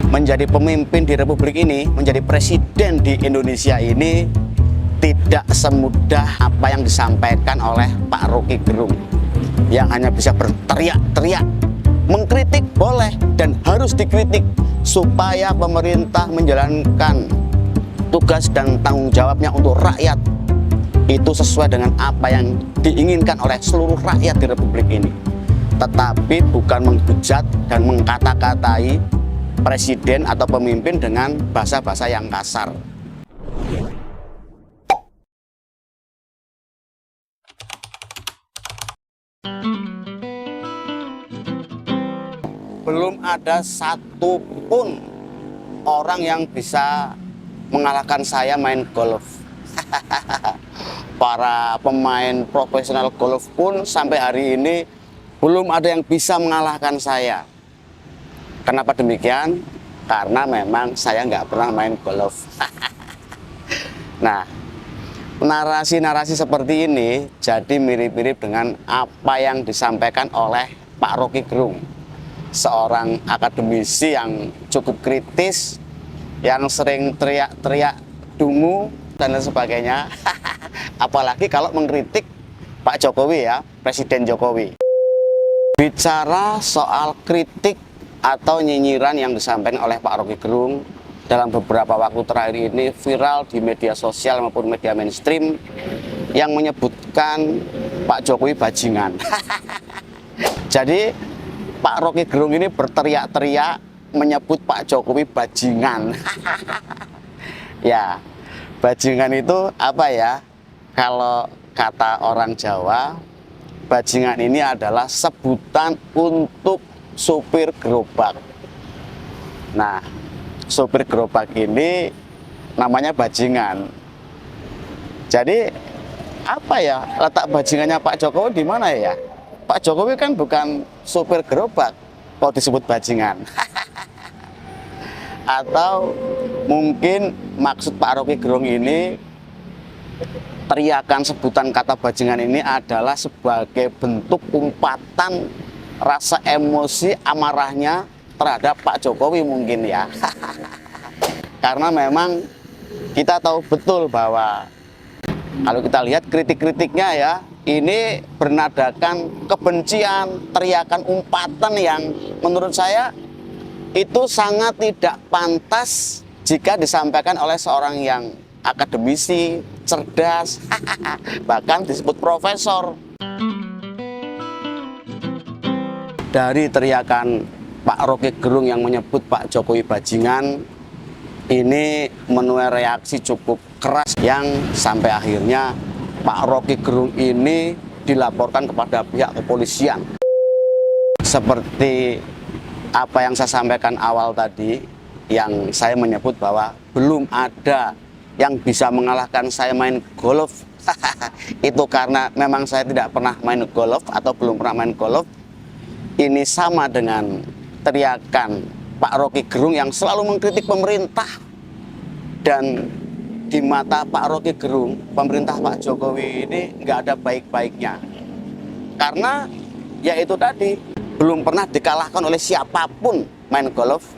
menjadi pemimpin di Republik ini, menjadi presiden di Indonesia ini tidak semudah apa yang disampaikan oleh Pak Roky Gerung yang hanya bisa berteriak-teriak. Mengkritik boleh dan harus dikritik supaya pemerintah menjalankan tugas dan tanggung jawabnya untuk rakyat itu sesuai dengan apa yang diinginkan oleh seluruh rakyat di Republik ini. Tetapi bukan menghujat dan mengkata-katai presiden atau pemimpin dengan bahasa-bahasa yang kasar. Belum ada satupun orang yang bisa mengalahkan saya main golf. Para pemain profesional golf pun sampai hari ini belum ada yang bisa mengalahkan saya. Kenapa demikian? Karena memang saya nggak pernah main golf. Nah, narasi-narasi seperti ini jadi mirip-mirip dengan apa yang disampaikan oleh Pak Roky Gerung, seorang akademisi yang cukup kritis, yang sering teriak-teriak dungu dan lain sebagainya. Apalagi kalau mengkritik Pak Jokowi ya, Presiden Jokowi. Bicara soal kritik atau nyinyiran yang disampaikan oleh Pak Roky Gerung dalam beberapa waktu terakhir ini viral di media sosial maupun media mainstream yang menyebutkan Pak Jokowi bajingan. Jadi Pak Roky Gerung ini berteriak-teriak menyebut Pak Jokowi bajingan. Ya, bajingan itu apa ya? Kalau kata orang Jawa, bajingan ini adalah sebutan untuk supir gerobak. Nah, supir gerobak ini namanya bajingan. Jadi apa ya letak bajingannya Pak Jokowi di mana ya? Pak Jokowi kan bukan supir gerobak kok disebut bajingan. Atau mungkin maksud Pak Roky Gerung ini, teriakan sebutan kata bajingan ini adalah sebagai bentuk umpatan rasa emosi amarahnya terhadap Pak Jokowi mungkin ya. Karena memang kita tahu betul bahwa kalau kita lihat kritik-kritiknya ya, ini bernadakan kebencian, teriakan umpatan yang menurut saya itu sangat tidak pantas jika disampaikan oleh seorang yang akademisi, cerdas, bahkan disebut profesor. Dari teriakan Pak Roky Gerung yang menyebut Pak Jokowi bajingan, ini menuai reaksi cukup keras yang sampai akhirnya Pak Roky Gerung ini dilaporkan kepada pihak kepolisian. Seperti apa yang saya sampaikan awal tadi, yang saya menyebut bahwa belum ada yang bisa mengalahkan saya main golf. Itu karena memang saya tidak pernah main golf atau belum pernah main golf. Ini sama dengan teriakan Pak Roky Gerung yang selalu mengkritik pemerintah. Dan di mata Pak Roky Gerung, pemerintah Pak Jokowi ini nggak ada baik-baiknya. Karena ya itu tadi, belum pernah dikalahkan oleh siapapun main golf.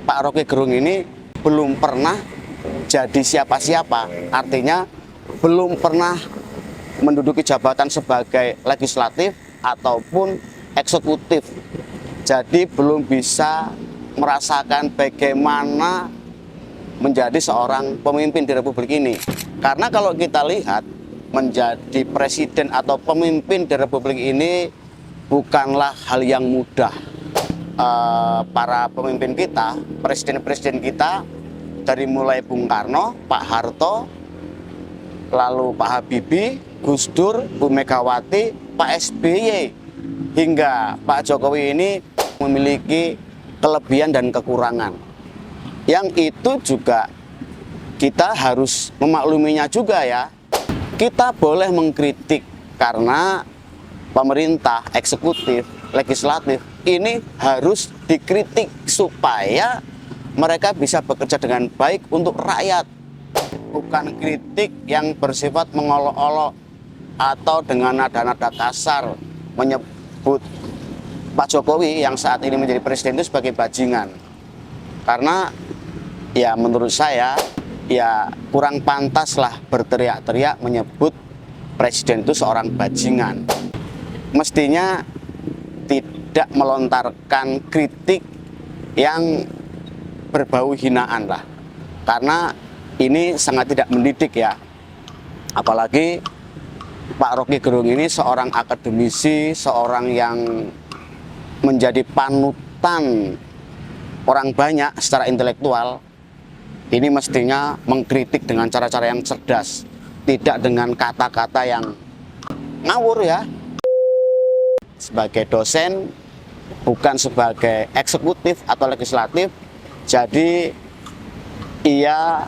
Pak Roky Gerung ini belum pernah jadi siapa-siapa, artinya belum pernah menduduki jabatan sebagai legislatif ataupun eksekutif. Jadi belum bisa merasakan bagaimana menjadi seorang pemimpin di Republik ini. Karena kalau kita lihat, menjadi presiden atau pemimpin di Republik ini bukanlah hal yang mudah. Para pemimpin kita, presiden-presiden kita, dari mulai Bung Karno, Pak Harto, lalu Pak Habibie, Gus Dur, Bu Megawati, Pak SBY, hingga Pak Jokowi ini memiliki kelebihan dan kekurangan. Yang itu juga kita harus memakluminya juga ya. Kita boleh mengkritik karena pemerintah, eksekutif, legislatif ini harus dikritik supaya mereka bisa bekerja dengan baik untuk rakyat. Bukan kritik yang bersifat mengolok-olok atau dengan nada-nada kasar menyebut Pak Jokowi yang saat ini menjadi presiden itu sebagai bajingan. Karena ya menurut saya ya kurang pantas lah berteriak-teriak menyebut presiden itu seorang bajingan. Mestinya tidak melontarkan kritik yang berbau hinaan lah, karena ini sangat tidak mendidik ya. Apalagi Pak Rocky Gerung ini seorang akademisi, seorang yang menjadi panutan orang banyak secara intelektual. Ini mestinya mengkritik dengan cara-cara yang cerdas, tidak dengan kata-kata yang ngawur ya. Sebagai dosen, bukan sebagai eksekutif atau legislatif, jadi ia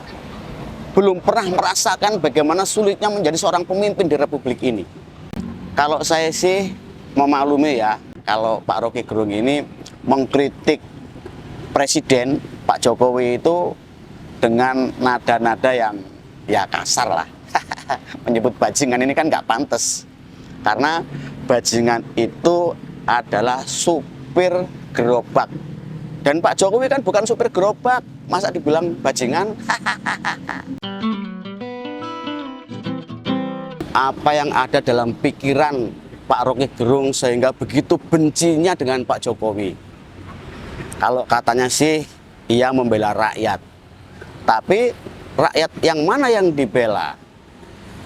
belum pernah merasakan bagaimana sulitnya menjadi seorang pemimpin di Republik ini. Kalau saya sih memaklumi ya, kalau Pak Rocky Gerung ini mengkritik Presiden Pak Jokowi itu dengan nada-nada yang ya kasar lah. Menyebut bajingan ini kan nggak pantas. Karena bajingan itu adalah supir gerobak. Dan Pak Jokowi kan bukan supir gerobak, masa dibilang bajingan? Apa yang ada dalam pikiran Pak Rocky Gerung sehingga begitu bencinya dengan Pak Jokowi? Kalau katanya sih ia membela rakyat, tapi rakyat yang mana yang dibela?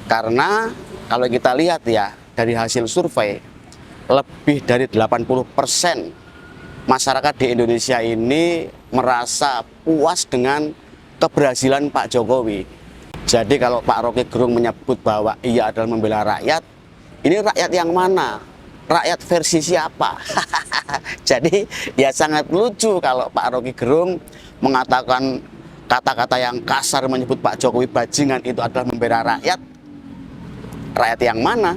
Karena kalau kita lihat ya dari hasil survei, lebih dari 80% masyarakat di Indonesia ini merasa puas dengan keberhasilan Pak Jokowi. Jadi kalau Pak Rocky Gerung menyebut bahwa ia adalah membela rakyat, ini rakyat yang mana? Rakyat versi siapa? Jadi ya sangat lucu kalau Pak Rocky Gerung mengatakan kata-kata yang kasar menyebut Pak Jokowi bajingan itu adalah membela rakyat. Rakyat yang mana?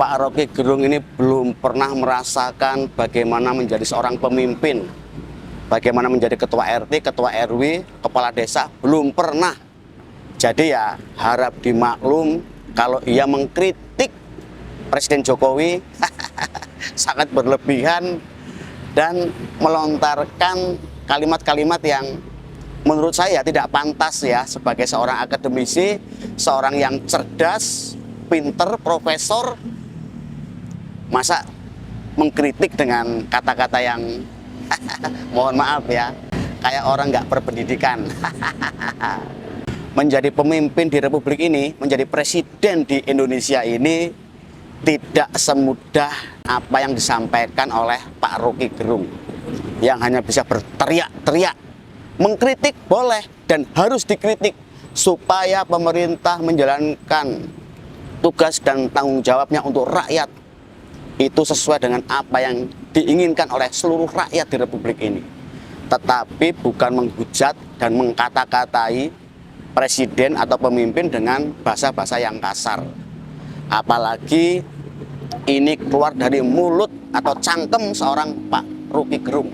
Pak Rocky Gerung ini belum pernah merasakan bagaimana menjadi seorang pemimpin, bagaimana menjadi ketua RT, ketua RW, kepala desa, belum pernah. Jadi ya harap dimaklum kalau ia mengkritik Presiden Jokowi sangat berlebihan dan melontarkan kalimat-kalimat yang menurut saya tidak pantas ya sebagai seorang akademisi, seorang yang cerdas, pinter, profesor. Masa mengkritik dengan kata-kata yang mohon maaf ya, kayak orang nggak berpendidikan. Menjadi pemimpin di Republik ini, menjadi presiden di Indonesia ini tidak semudah apa yang disampaikan oleh Pak Rocky Gerung, yang hanya bisa berteriak-teriak. Mengkritik boleh dan harus dikritik supaya pemerintah menjalankan tugas dan tanggung jawabnya untuk rakyat itu sesuai dengan apa yang diinginkan oleh seluruh rakyat di Republik ini. Tetapi bukan menghujat dan mengkata-katai presiden atau pemimpin dengan bahasa-bahasa yang kasar. Apalagi ini keluar dari mulut atau cangkem seorang Pak Rocky Gerung.